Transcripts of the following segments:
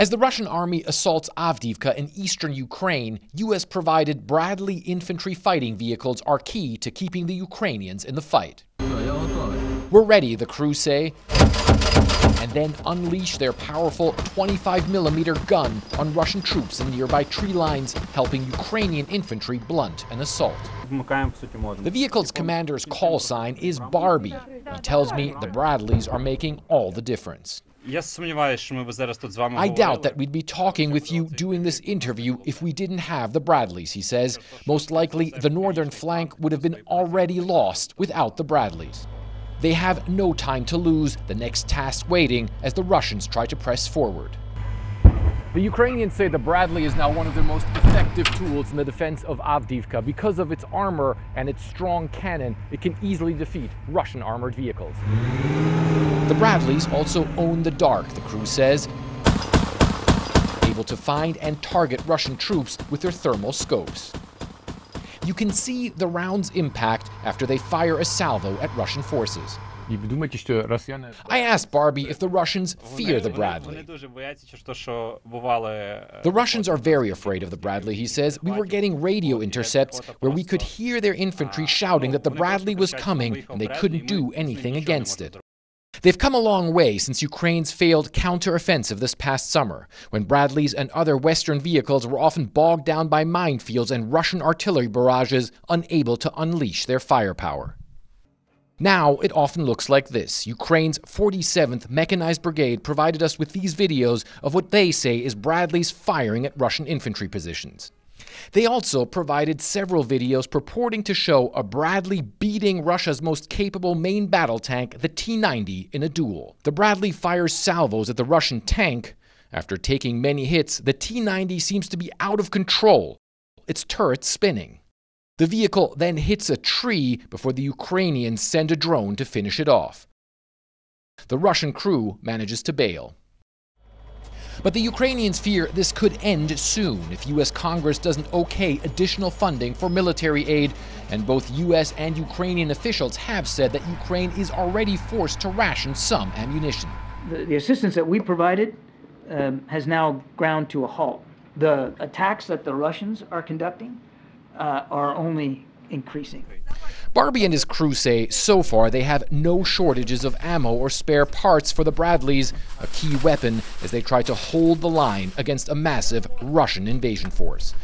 As the Russian army assaults Avdiivka in eastern Ukraine, U.S.-provided Bradley infantry fighting vehicles are key to keeping the Ukrainians in the fight. We're ready, the crew say, and then unleash their powerful 25mm gun on Russian troops in nearby tree lines, helping Ukrainian infantry blunt an assault. The vehicle's commander's call sign is Barbie. He tells me the Bradleys are making all the difference. I doubt that we'd be talking with you doing this interview if we didn't have the Bradleys, he says. Most likely, the northern flank would have been already lost without the Bradleys. They have no time to lose, the next task waiting as the Russians try to press forward. The Ukrainians say the Bradley is now one of their most effective tools in the defense of Avdiivka. Because of its armor and its strong cannon, it can easily defeat Russian armored vehicles. The Bradleys also own the dark, the crew says, able to find and target Russian troops with their thermal scopes. You can see the round's impact after they fire a salvo at Russian forces. I asked Barbie if the Russians fear the Bradley. The Russians are very afraid of the Bradley, he says. We were getting radio intercepts where we could hear their infantry shouting that the Bradley was coming and they couldn't do anything against it. They've come a long way since Ukraine's failed counter-offensive this past summer, when Bradleys and other Western vehicles were often bogged down by minefields and Russian artillery barrages, unable to unleash their firepower. Now, it often looks like this. Ukraine's 47th Mechanized Brigade provided us with these videos of what they say is Bradleys firing at Russian infantry positions. They also provided several videos purporting to show a Bradley beating Russia's most capable main battle tank, the T-90, in a duel. The Bradley fires salvos at the Russian tank. After taking many hits, the T-90 seems to be out of control, its turret spinning. The vehicle then hits a tree before the Ukrainians send a drone to finish it off. The Russian crew manages to bail. But the Ukrainians fear this could end soon if U.S. Congress doesn't okay additional funding for military aid, and both U.S. and Ukrainian officials have said that Ukraine is already forced to ration some ammunition. The assistance that we provided has now ground to a halt. The attacks that the Russians are conducting are only increasing. Barbie and his crew say so far they have no shortages of ammo or spare parts for the Bradleys, a key weapon as they try to hold the line against a massive Russian invasion force.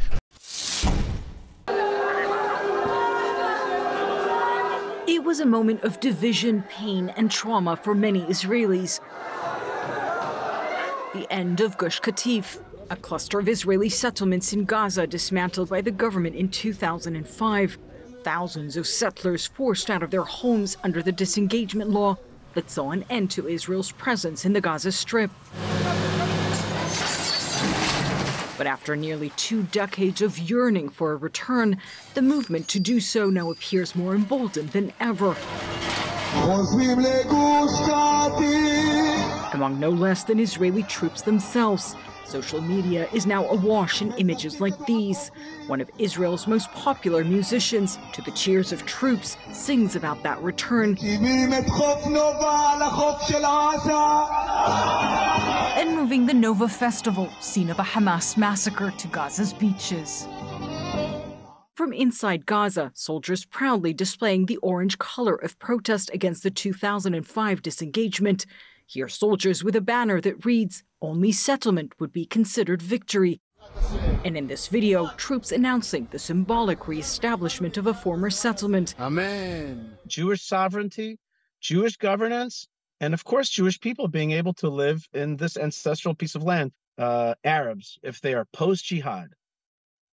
It was a moment of division, pain, and trauma for many Israelis. The end of Gush Katif, a cluster of Israeli settlements in Gaza dismantled by the government in 2005. Thousands of settlers forced out of their homes under the disengagement law that saw an end to Israel's presence in the Gaza Strip. But after nearly 2 decades of yearning for a return, the movement to do so now appears more emboldened than ever. Among no less than Israeli troops themselves. Social media is now awash in images like these. One of Israel's most popular musicians, to the cheers of troops, sings about that return and moving the Nova Festival, scene of a Hamas massacre, to Gaza's beaches. From inside Gaza, soldiers proudly displaying the orange color of protest against the 2005 disengagement. Here, soldiers with a banner that reads, "Only settlement would be considered victory." And in this video, troops announcing the symbolic re-establishment of a former settlement. Amen. Jewish sovereignty, Jewish governance, and of course, Jewish people being able to live in this ancestral piece of land. Arabs, if they are post-jihad,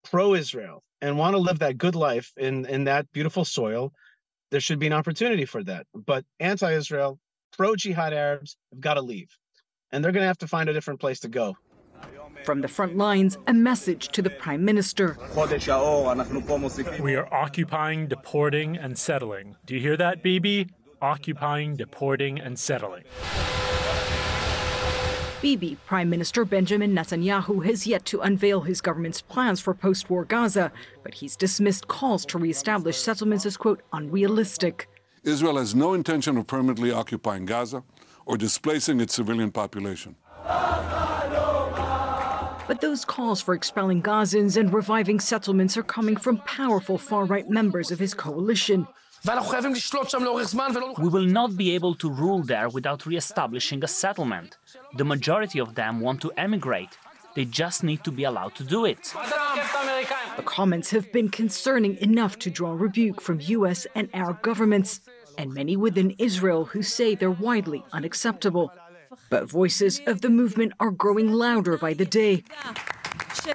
pro-Israel, and want to live that good life in that beautiful soil, there should be an opportunity for that. But anti-Israel, pro-jihad Arabs have got to leave. And they're going to have to find a different place to go. From the front lines, a message to the Prime Minister. We are occupying, deporting, and settling. Do you hear that, Bibi? Occupying, deporting, and settling. Bibi, Prime Minister Benjamin Netanyahu, has yet to unveil his government's plans for post-war Gaza, but he's dismissed calls to re-establish settlements as, quote, unrealistic. Israel has no intention of permanently occupying Gaza or displacing its civilian population. But those calls for expelling Gazans and reviving settlements are coming from powerful far-right members of his coalition. We will not be able to rule there without re-establishing a settlement. The majority of them want to emigrate. They just need to be allowed to do it. The comments have been concerning enough to draw rebuke from US and Arab governments, and many within Israel who say they're widely unacceptable. But voices of the movement are growing louder by the day.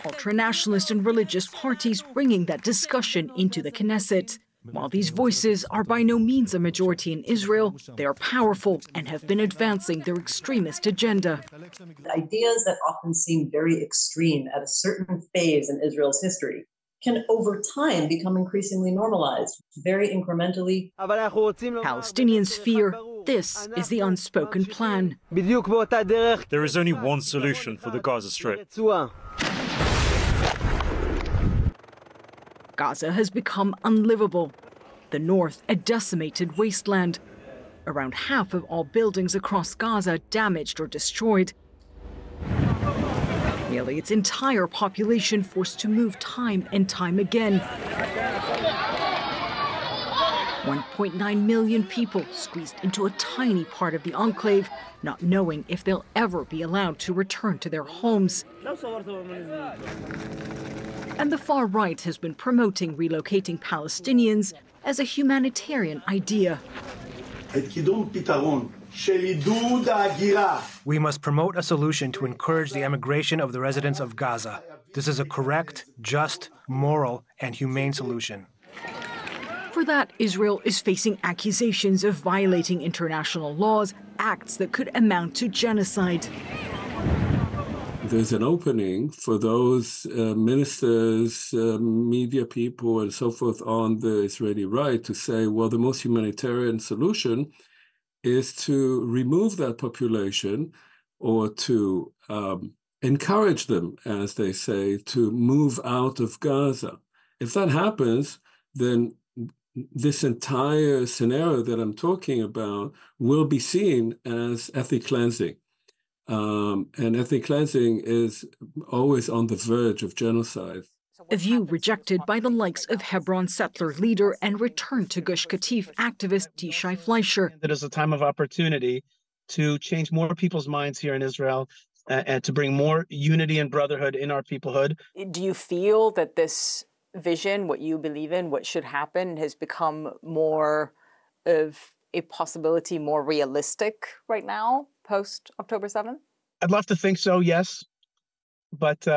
Ultranationalist and religious parties bringing that discussion into the Knesset. While these voices are by no means a majority in Israel, they are powerful and have been advancing their extremist agenda. Ideas that often seem very extreme at a certain phase in Israel's history can over time become increasingly normalized, very incrementally. Palestinians fear this is the unspoken plan. There is only one solution for the Gaza Strip. Gaza has become unlivable. The north, a decimated wasteland. Around half of all buildings across Gaza damaged or destroyed. Nearly its entire population forced to move time and time again. 1.9 million people squeezed into a tiny part of the enclave, not knowing if they'll ever be allowed to return to their homes. And the far right has been promoting relocating Palestinians as a humanitarian idea. We must promote a solution to encourage the emigration of the residents of Gaza. This is a correct, just, moral, and humane solution. For that, Israel is facing accusations of violating international laws, acts that could amount to genocide. There's an opening for those ministers, media people, and so forth on the Israeli right to say, well, the most humanitarian solution is to remove that population or to encourage them, as they say, to move out of Gaza. If that happens, then this entire scenario that I'm talking about will be seen as ethnic cleansing. And ethnic cleansing is always on the verge of genocide. A view rejected by the likes of Hebron settler leader and Return to Gush Katif activist Yishai Fleischer. It is a time of opportunity to change more people's minds here in Israel and to bring more unity and brotherhood in our peoplehood. Do you feel that this vision, what you believe in, what should happen, has become more of a possibility, more realistic right now, post October 7th? I'd love to think so, yes. But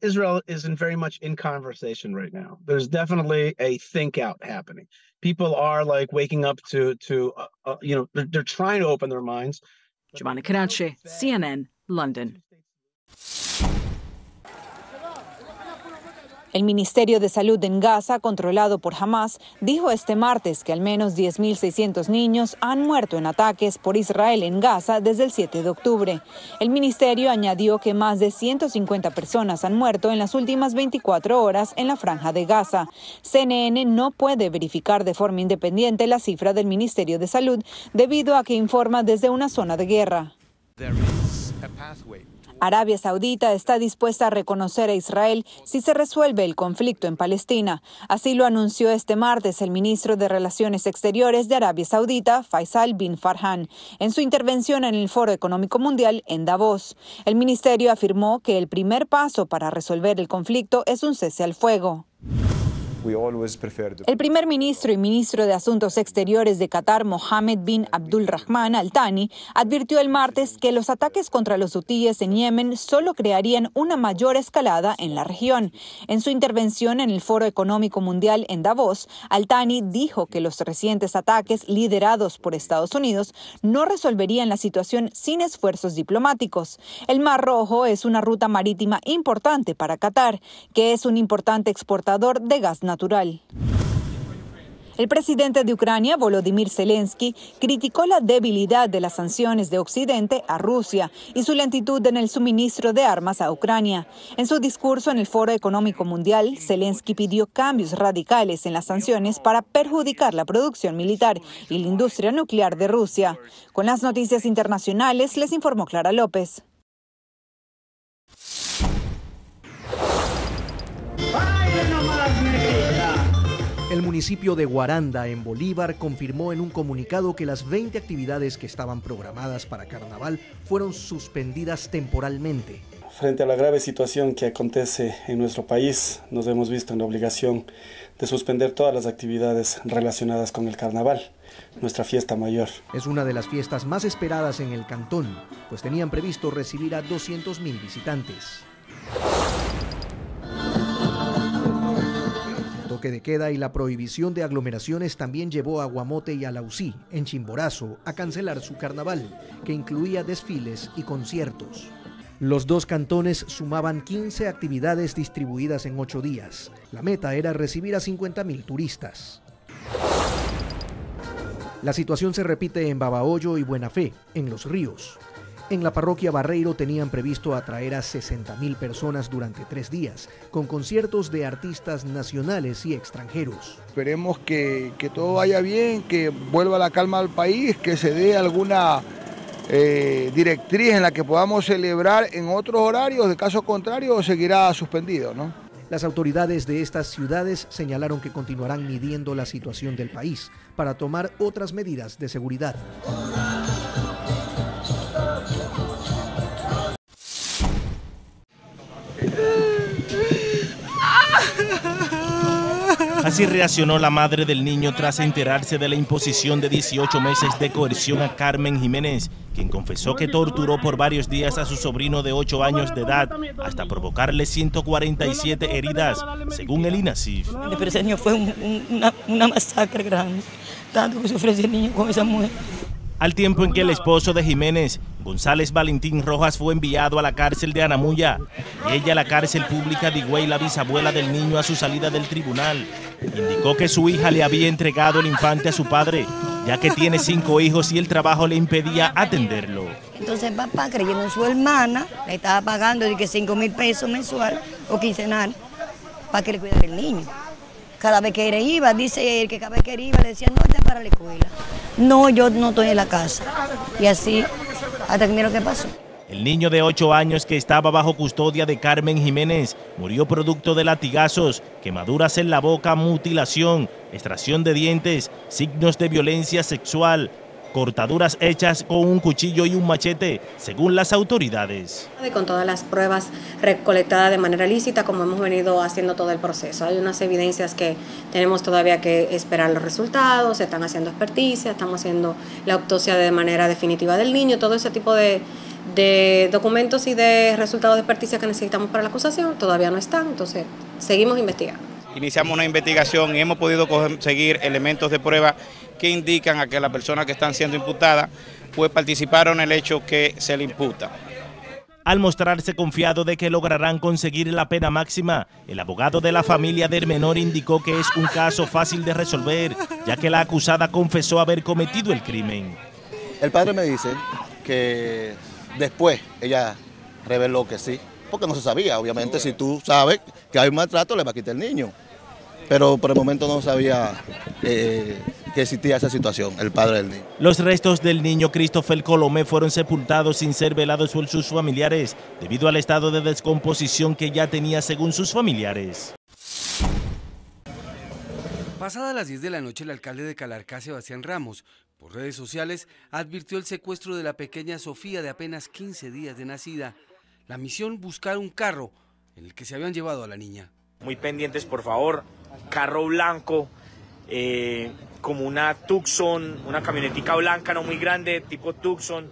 Israel isn't very much in conversation right now. There's definitely a think out happening. People are like waking up to they're trying to open their minds. Giovanna Canace, CNN, London. El Ministerio de Salud en Gaza, controlado por Hamas, dijo este martes que al menos 10.600 niños han muerto en ataques por Israel en Gaza desde el 7 de octubre. El ministerio añadió que más de 150 personas han muerto en las últimas 24 horas en la franja de Gaza. CNN no puede verificar de forma independiente la cifra del Ministerio de Salud debido a que informa desde una zona de guerra. Arabia Saudita está dispuesta a reconocer a Israel si se resuelve el conflicto en Palestina. Así lo anunció este martes el ministro de Relaciones Exteriores de Arabia Saudita, Faisal bin Farhan, en su intervención en el Foro Económico Mundial en Davos. El ministerio afirmó que el primer paso para resolver el conflicto es un cese al fuego. El primer ministro y ministro de Asuntos Exteriores de Qatar, Mohammed bin Abdulrahman Al Thani, advirtió el martes que los ataques contra los hutíes en Yemen solo crearían una mayor escalada en la región. En su intervención en el Foro Económico Mundial en Davos, Al Thani dijo que los recientes ataques liderados por Estados Unidos no resolverían la situación sin esfuerzos diplomáticos. El Mar Rojo es una ruta marítima importante para Qatar, que es un importante exportador de gas natural. El presidente de Ucrania, Volodymyr Zelensky, criticó la debilidad de las sanciones de Occidente a Rusia y su lentitud en el suministro de armas a Ucrania. En su discurso en el Foro Económico Mundial, Zelensky pidió cambios radicales en las sanciones para perjudicar la producción militar y la industria nuclear de Rusia. Con las noticias internacionales, les informó Clara López. El municipio de Guaranda, en Bolívar, confirmó en un comunicado que las 20 actividades que estaban programadas para carnaval fueron suspendidas temporalmente. Frente a la grave situación que acontece en nuestro país, nos hemos visto en la obligación de suspender todas las actividades relacionadas con el carnaval, nuestra fiesta mayor. Es una de las fiestas más esperadas en el cantón, pues tenían previsto recibir a 200.000 visitantes. El toque de queda y la prohibición de aglomeraciones también llevó a Guamote y a Laucí, en Chimborazo, a cancelar su carnaval, que incluía desfiles y conciertos. Los dos cantones sumaban 15 actividades distribuidas en 8 días. La meta era recibir a 50.000 turistas. La situación se repite en Babahoyo y Buenafé, en Los Ríos. En la parroquia Barreiro tenían previsto atraer a 60.000 personas durante 3 días, con conciertos de artistas nacionales y extranjeros. Esperemos que todo vaya bien, que vuelva la calma al país, que se dé alguna directriz en la que podamos celebrar en otros horarios, de caso contrario seguirá suspendido, ¿no? Las autoridades de estas ciudades señalaron que continuarán midiendo la situación del país para tomar otras medidas de seguridad. Así reaccionó la madre del niño tras enterarse de la imposición de 18 meses de coerción a Carmen Jiménez, quien confesó que torturó por varios días a su sobrino de 8 años de edad, hasta provocarle 147 heridas, según el INASIF. Pero ese niño fue una masacre grande, tanto que sufrió ese niño con esa mujer. Al tiempo en que el esposo de Jiménez, González Valentín Rojas, fue enviado a la cárcel de Anamuya y ella a la cárcel pública de Higüey, la bisabuela del niño, a su salida del tribunal, indicó que su hija le había entregado el infante a su padre, ya que tiene 5 hijos y el trabajo le impedía atenderlo. Entonces papá, creyendo en su hermana, le estaba pagando de que 5.000 pesos mensual o quincenal para que le cuidara el niño. Cada vez que él iba, dice él que cada vez que él iba le decía, no, vete para la escuela. No, yo no estoy en la casa. Y así, hasta que mira lo que pasó. El niño de 8 años que estaba bajo custodia de Carmen Jiménez murió producto de latigazos, quemaduras en la boca, mutilación, extracción de dientes, signos de violencia sexual, cortaduras hechas con un cuchillo y un machete, según las autoridades. Con todas las pruebas recolectadas de manera lícita, como hemos venido haciendo todo el proceso. Hay unas evidencias que tenemos todavía que esperar los resultados, se están haciendo experticias, estamos haciendo la autopsia de manera definitiva del niño, todo ese tipo de documentos y de resultados de experticia que necesitamos para la acusación todavía no están, entonces seguimos investigando. Iniciamos una investigación y hemos podido conseguir elementos de prueba que indican a que las personas que están siendo imputadas pues participaron en el hecho que se le imputa. Al mostrarse confiado de que lograrán conseguir la pena máxima, el abogado de la familia del menor indicó que es un caso fácil de resolver, ya que la acusada confesó haber cometido el crimen. El padre me dice que después ella reveló que sí, porque no se sabía. Obviamente, si tú sabes que hay un maltrato, le va a quitar el niño. Pero por el momento no sabía que existía esa situación, el padre del niño. Los restos del niño Christopher Colomé fueron sepultados sin ser velados por sus familiares, debido al estado de descomposición que ya tenía según sus familiares. Pasadas las 10 de la noche, el alcalde de Calarcá, Sebastián Ramos, por redes sociales, advirtió el secuestro de la pequeña Sofía de apenas 15 días de nacida. La misión, buscar un carro en el que se habían llevado a la niña. Muy pendientes, por favor. Carro blanco, como una Tucson, una camionetica blanca, no muy grande, tipo Tucson,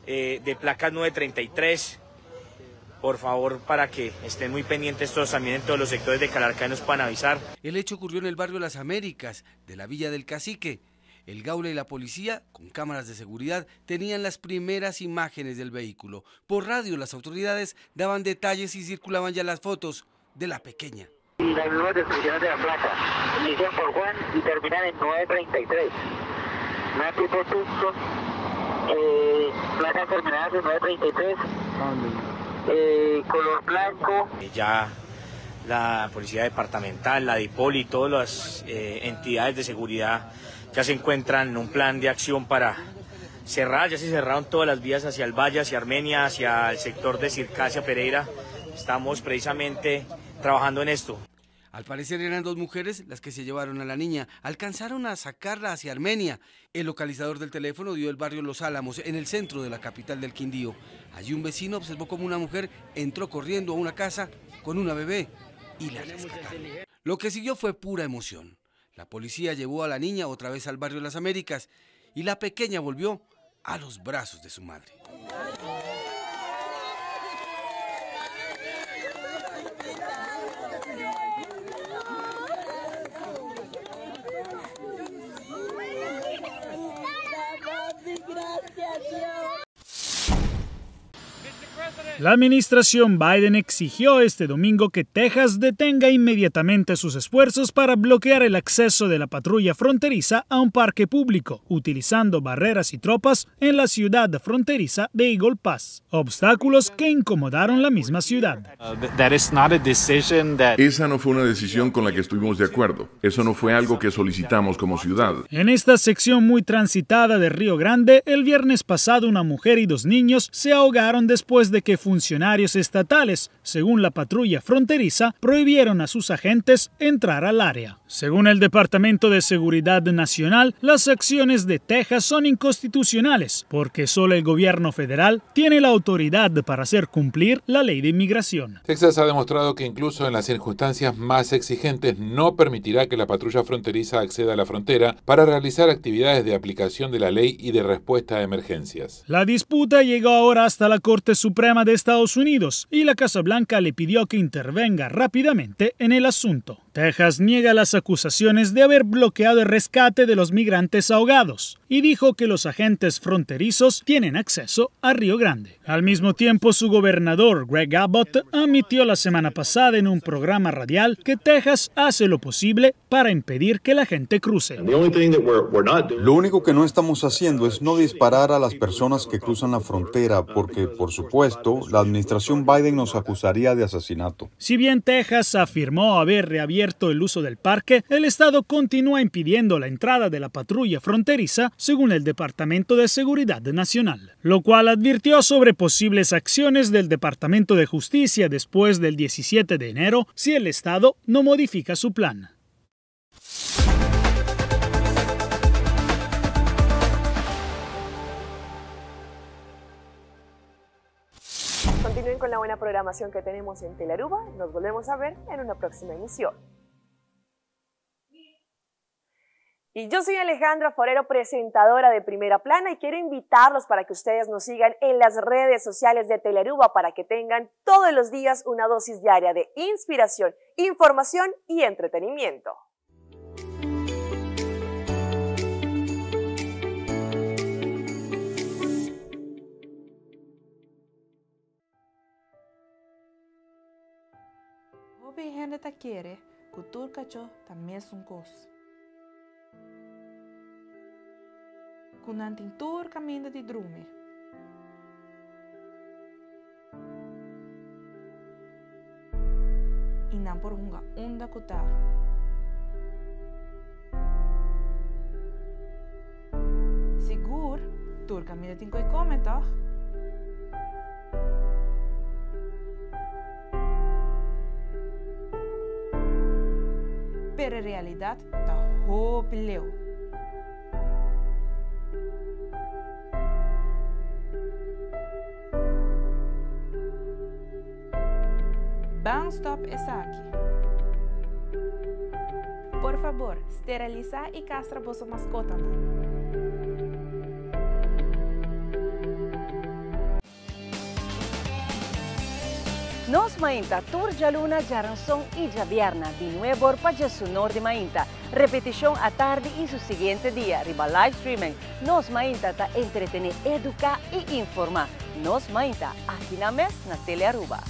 de placas 933. Por favor, para que estén muy pendientes todos también en todos los sectores de Calarcá y nos puedan avisar. El hecho ocurrió en el barrio Las Américas, de la Villa del Cacique. El Gaula y la policía, con cámaras de seguridad, tenían las primeras imágenes del vehículo. Por radio, las autoridades daban detalles y circulaban ya las fotos de la pequeña. Y las nuevas descripciones de la placa, inician por Juan y terminan en 933. Una tipo Tucson, placas terminadas en 933, color blanco. Ya la policía departamental, la DIPOL y todas las entidades de seguridad ya se encuentran en un plan de acción para cerrar. Ya se cerraron todas las vías hacia el Valle, hacia Armenia, hacia el sector de Circasia, Pereira. Estamos precisamente trabajando en esto. Al parecer eran 2 mujeres las que se llevaron a la niña. Alcanzaron a sacarla hacia Armenia. El localizador del teléfono dio el barrio Los Álamos, en el centro de la capital del Quindío. Allí un vecino observó cómo una mujer entró corriendo a una casa con una bebé y la rescataron. Lo que siguió fue pura emoción. La policía llevó a la niña otra vez al barrio Las Américas y la pequeña volvió a los brazos de su madre. La administración Biden exigió este domingo que Texas detenga inmediatamente sus esfuerzos para bloquear el acceso de la patrulla fronteriza a un parque público, utilizando barreras y tropas en la ciudad fronteriza de Eagle Pass, obstáculos que incomodaron la misma ciudad. Esa no fue una decisión con la que estuvimos de acuerdo. Eso no fue algo que solicitamos como ciudad. En esta sección muy transitada de Río Grande, el viernes pasado una mujer y 2 niños se ahogaron después de que funcionarios estatales, según la patrulla fronteriza, prohibieron a sus agentes entrar al área. Según el Departamento de Seguridad Nacional, las acciones de Texas son inconstitucionales porque solo el gobierno federal tiene la autoridad para hacer cumplir la ley de inmigración. Texas ha demostrado que incluso en las circunstancias más exigentes no permitirá que la patrulla fronteriza acceda a la frontera para realizar actividades de aplicación de la ley y de respuesta a emergencias. La disputa llegó ahora hasta la Corte Suprema de Estados Unidos y la Casa Blanca le pidió que intervenga rápidamente en el asunto. Texas niega las acusaciones de haber bloqueado el rescate de los migrantes ahogados y dijo que los agentes fronterizos tienen acceso a Río Grande. Al mismo tiempo, su gobernador, Greg Abbott, admitió la semana pasada en un programa radial que Texas hace lo posible para impedir que la gente cruce. Lo único que no estamos haciendo es no disparar a las personas que cruzan la frontera porque, por supuesto, la administración Biden nos acusaría de asesinato. Si bien Texas afirmó haber reabierto el uso del parque, el estado continúa impidiendo la entrada de la patrulla fronteriza, según el Departamento de Seguridad Nacional, lo cual advirtió sobre posibles acciones del Departamento de Justicia después del 17 de enero si el estado no modifica su plan. Continúen con la buena programación que tenemos en Telearuba. Nos volvemos a ver en una próxima emisión. Y yo soy Alejandra Forero, presentadora de Primera Plana, y quiero invitarlos para que ustedes nos sigan en las redes sociales de Telearuba para que tengan todos los días una dosis diaria de inspiración, información y entretenimiento. Hobi gente ta quiere, cultura cacho también es un cos. Kunantin tur caminda di drume. Inam por hunga unda kuta. Sigur, tur caminda tin koi kometa. Pero en realidad ta hopileo. Banstop está aquí. Por favor, steriliza y castra vuestra mascota. Nos mainta Turja Luna, Jaranson y Javierna, de nuevo para su norte mainta. Repetición a tarde y su siguiente día, riba live streaming. Nos mainta ta entretener, educar y informar. Nos mainta aquí na mes na Telearuba.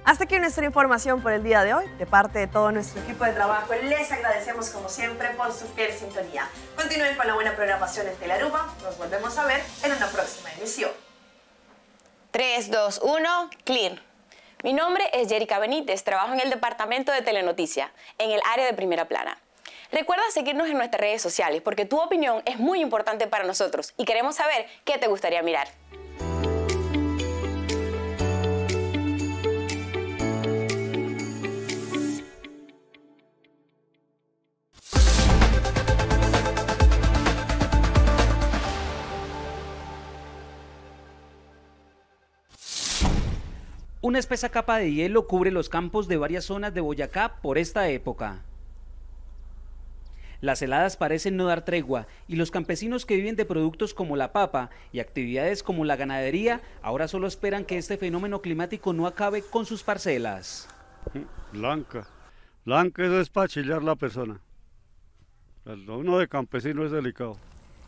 Hasta aquí nuestra información por el día de hoy. De parte de todo nuestro equipo de trabajo, les agradecemos como siempre por su fiel sintonía. Continúen con la buena programación en Telearuba. Nos volvemos a ver en una próxima emisión. 3, 2, 1, clear. Mi nombre es Jerica Benítez, trabajo en el departamento de Telenoticia, en el área de Primera Plana. Recuerda seguirnos en nuestras redes sociales porque tu opinión es muy importante para nosotros y queremos saber qué te gustaría mirar. Una espesa capa de hielo cubre los campos de varias zonas de Boyacá por esta época. Las heladas parecen no dar tregua y los campesinos que viven de productos como la papa y actividades como la ganadería ahora solo esperan que este fenómeno climático no acabe con sus parcelas. Blanca, eso es para chillar la persona. Uno de campesino es delicado.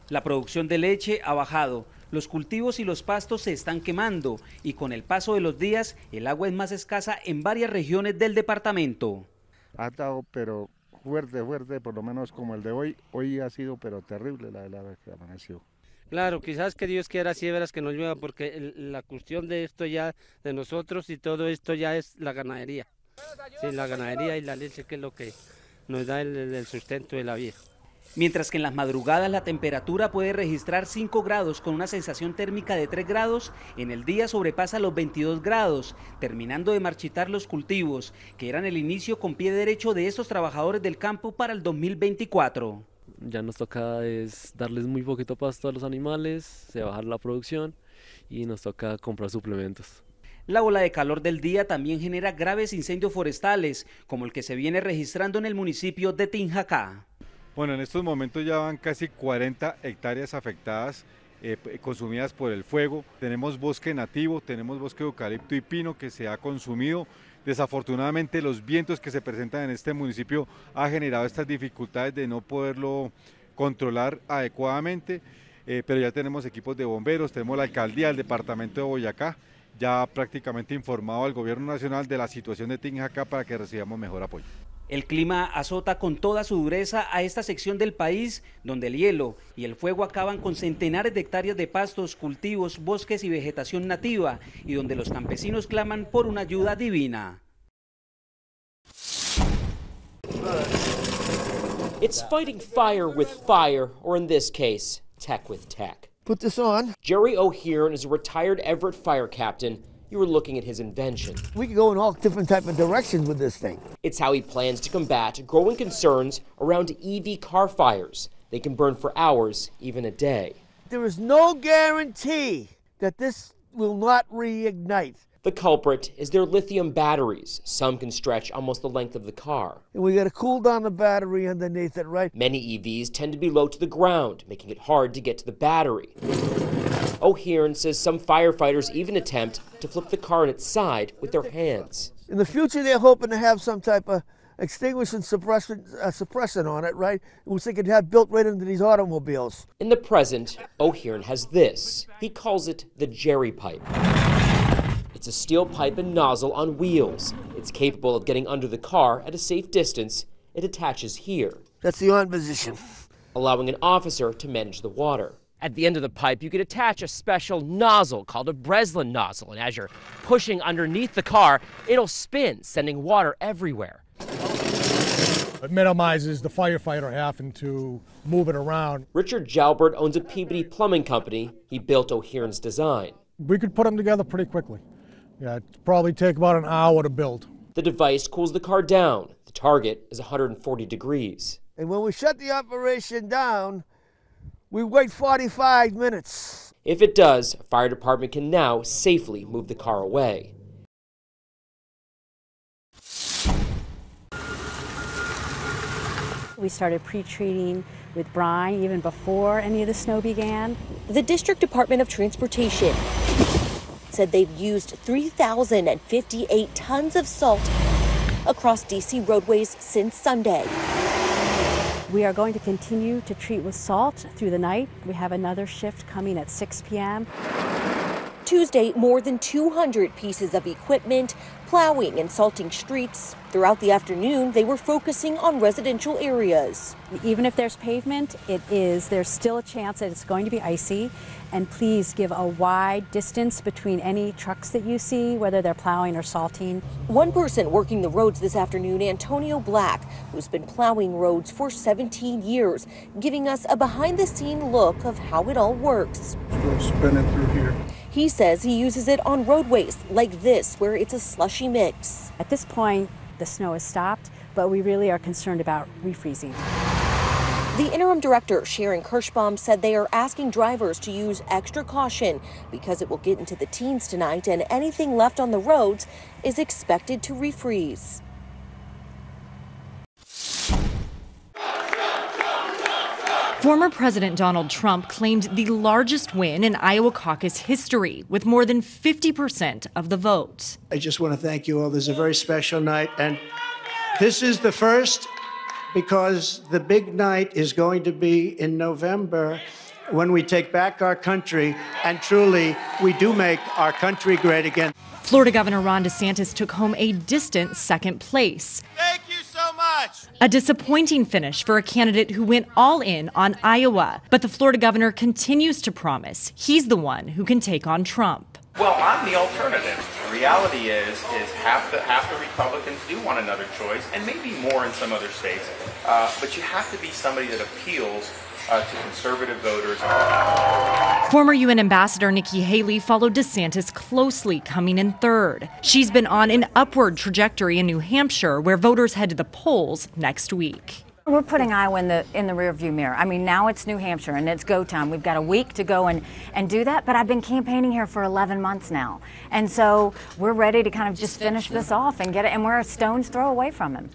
La producción de leche ha bajado, los cultivos y los pastos se están quemando y con el paso de los días el agua es más escasa en varias regiones del departamento. Ha estado pero fuerte, por lo menos como el de hoy. Hoy ha sido pero terrible la helada que amaneció. Claro, quizás que Dios quiera así, verás que nos llueva, porque la cuestión de esto ya, de nosotros y todo esto ya es la ganadería. Sí, la ganadería y la leche, que es lo que nos da el sustento de la vida. Mientras que en las madrugadas la temperatura puede registrar 5 grados con una sensación térmica de 3 grados, en el día sobrepasa los 22 grados, terminando de marchitar los cultivos, que eran el inicio con pie derecho de estos trabajadores del campo para el 2024. Ya nos toca es darles muy poquito pasto a los animales, se bajar la producción y nos toca comprar suplementos. La ola de calor del día también genera graves incendios forestales, como el que se viene registrando en el municipio de Tinjacá. Bueno, en estos momentos ya van casi 40 hectáreas afectadas, consumidas por el fuego. Tenemos bosque nativo, tenemos bosque de eucalipto y pino que se ha consumido. Desafortunadamente los vientos que se presentan en este municipio han generado estas dificultades de no poderlo controlar adecuadamente, pero ya tenemos equipos de bomberos, tenemos la alcaldía del departamento de Boyacá, ya prácticamente informado al gobierno nacional de la situación de Tinjacá para que recibamos mejor apoyo. El clima azota con toda su dureza a esta sección del país, donde el hielo y el fuego acaban con centenares de hectáreas de pastos, cultivos, bosques y vegetación nativa, y donde los campesinos claman por una ayuda divina. It's fighting fire with fire, or in this case, tech with tech. Put this on. Jerry O'Hearn is a retired Everett fire captain. You were looking at his invention. We can go in all different type of directions with this thing. It's how he plans to combat growing concerns around EV car fires. They can burn for hours, even a day. There is no guarantee that this will not reignite. The culprit is their lithium batteries. Some can stretch almost the length of the car. And we got to cool down the battery underneath it, right? Many EVs tend to be low to the ground, making it hard to get to the battery. O'Hearn says some firefighters even attempt to flip the car on its side with their hands. In the future, they're hoping to have some type of extinguishing suppressant on it, right? Which they could have built right into these automobiles. In the present, O'Hearn has this. He calls it the Jerry pipe. It's a steel pipe and nozzle on wheels. It's capable of getting under the car at a safe distance. It attaches here. That's the on position. Allowing an officer to manage the water. At the end of the pipe, you could attach a special nozzle called a Breslin nozzle, and as you're pushing underneath the car, it'll spin, sending water everywhere. It minimizes the firefighter having to move it around. Richard Jalbert owns a Peabody plumbing company. He built O'Hearn's design. We could put them together pretty quickly. Yeah, it'd probably take about an hour to build. The device cools the car down. The target is 140 degrees. And when we shut the operation down, we wait 45 minutes. If it does, a fire department can now safely move the car away. We started pre-treating with brine even before any of the snow began. The District Department of Transportation said they've used 3,058 tons of salt across D.C. roadways since Sunday. We are going to continue to treat with salt through the night. We have another shift coming at 6 p.m. Tuesday, more than 200 pieces of equipment plowing and salting streets. Throughout the afternoon, they were focusing on residential areas. Even if there's pavement, there's still a chance that it's going to be icy. And please give a wide distance between any trucks that you see, whether they're plowing or salting. One person working the roads this afternoon, Antonio Black, who's been plowing roads for 17 years, giving us a behind-the-scene look of how it all works. Still spinning through here. He says he uses it on roadways like this, where it's a slushy mix. At this point, the snow has stopped, but we really are concerned about refreezing. The interim director, Sharon Kirschbaum, said they are asking drivers to use extra caution because it will get into the teens tonight and anything left on the roads is expected to refreeze. Former President Donald Trump claimed the largest win in Iowa caucus history with more than 50% of the vote. I just want to thank you all. This is a very special night, and this is the first because the big night is going to be in November when we take back our country, and truly we do make our country great again. Florida Governor Ron DeSantis took home a distant second place. Thank you so much. A disappointing finish for a candidate who went all in on Iowa. But the Florida governor continues to promise he's the one who can take on Trump. Well, I'm the alternative. The reality is half the Republicans do want another choice, and maybe more in some other states. But you have to be somebody that appeals to conservative voters. Former UN Ambassador Nikki Haley followed DeSantis closely, coming in third. She's been on an upward trajectory in New Hampshire, where voters head to the polls next week. We're putting Iowa in the rearview mirror. I mean, now it's New Hampshire and it's go time. We've got a week to go and do that, but I've been campaigning here for 11 months now. And so we're ready to kind of just finish this off and get it, and we're a stone's throw away from him.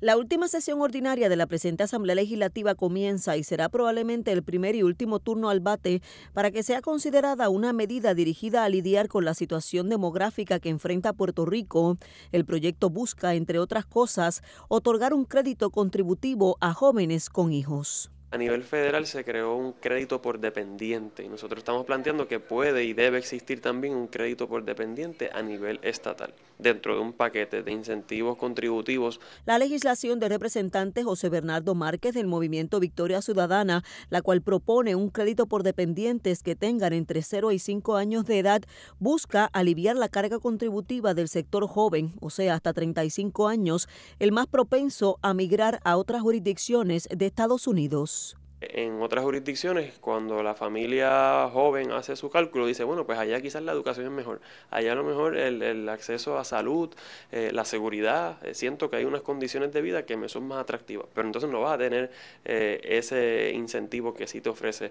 La última sesión ordinaria de la presente Asamblea Legislativa comienza y será probablemente el primer y último turno al bate para que sea considerada una medida dirigida a lidiar con la situación demográfica que enfrenta Puerto Rico. El proyecto busca, entre otras cosas, otorgar un crédito contributivo a jóvenes con hijos. A nivel federal se creó un crédito por dependiente y nosotros estamos planteando que puede y debe existir también un crédito por dependiente a nivel estatal, dentro de un paquete de incentivos contributivos. La legislación del representante José Bernardo Márquez del Movimiento Victoria Ciudadana, la cual propone un crédito por dependientes que tengan entre 0 y 5 años de edad, busca aliviar la carga contributiva del sector joven, o sea, hasta 35 años, el más propenso a migrar a otras jurisdicciones de Estados Unidos. En otras jurisdicciones, cuando la familia joven hace su cálculo, dice, bueno, pues allá quizás la educación es mejor, allá a lo mejor el acceso a salud, la seguridad, siento que hay unas condiciones de vida que me son más atractivas, pero entonces no vas a tener ese incentivo que sí te ofrece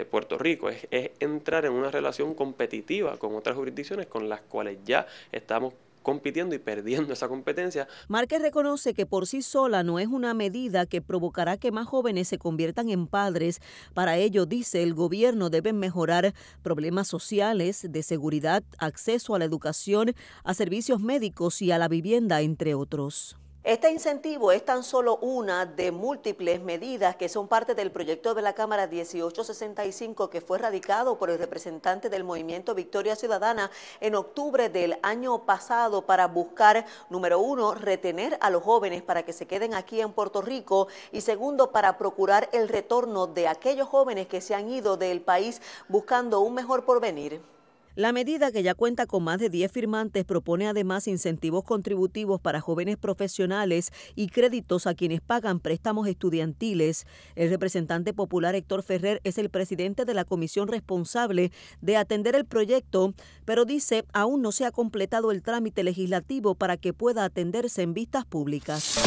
Puerto Rico, es entrar en una relación competitiva con otras jurisdicciones con las cuales ya estamos compitiendo y perdiendo esa competencia. Márquez reconoce que por sí sola no es una medida que provocará que más jóvenes se conviertan en padres. Para ello, dice, el gobierno debe mejorar problemas sociales, de seguridad, acceso a la educación, a servicios médicos y a la vivienda, entre otros. Este incentivo es tan solo una de múltiples medidas que son parte del proyecto de la Cámara 1865 que fue radicado por el representante del Movimiento Victoria Ciudadana en octubre del año pasado para buscar, número uno, retener a los jóvenes para que se queden aquí en Puerto Rico y segundo, para procurar el retorno de aquellos jóvenes que se han ido del país buscando un mejor porvenir. La medida, que ya cuenta con más de 10 firmantes, propone además incentivos contributivos para jóvenes profesionales y créditos a quienes pagan préstamos estudiantiles. El representante popular Héctor Ferrer es el presidente de la comisión responsable de atender el proyecto, pero dice aún no se ha completado el trámite legislativo para que pueda atenderse en vistas públicas.